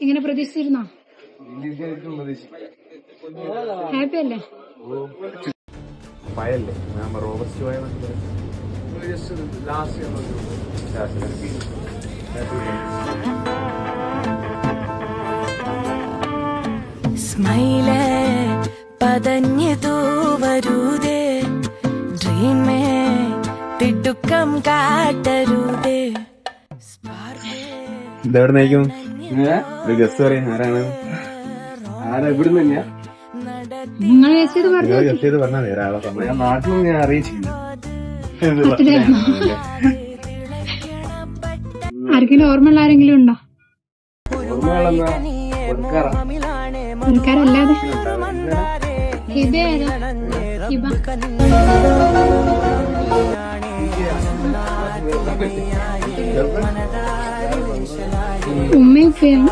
ഇങ്ങനെ പ്രതീക്ഷിച്ചിരുന്നോ? ഹാപ്പി അല്ലേ? സ്മൈലേ പതഞ്ഞതു വരൂതേ, ഡ്രീമേ തിടുക്കം കാട്ടരുതേ. ഇതെവിടെ നയിക്കും? ഗസ്റ്റ് പറയും ആരാണ്? ഇവിടുന്ന് തന്നെയാ നിങ്ങൾ ഗസ്റ്റ് ചെയ്ത് പറഞ്ഞു. ഗസ്റ്റ് ചെയ്ത് പറഞ്ഞാൽ മതി ഒരാളെ സമയം. ഞാൻ നാട്ടിലൊന്നും ഞാൻ അറിയിച്ചില്ല. ആർക്കെങ്കിലും ഓർമ്മയുള്ള ആരെങ്കിലും ഉണ്ടോ? ഓർമ്മകളെന്നാ കൊടുക്കാറാ ആൾക്കാരല്ലാതെ ഹിബ ഏതാ? ഹിബ ഉമ്മയും ഉപ്പയാണ്.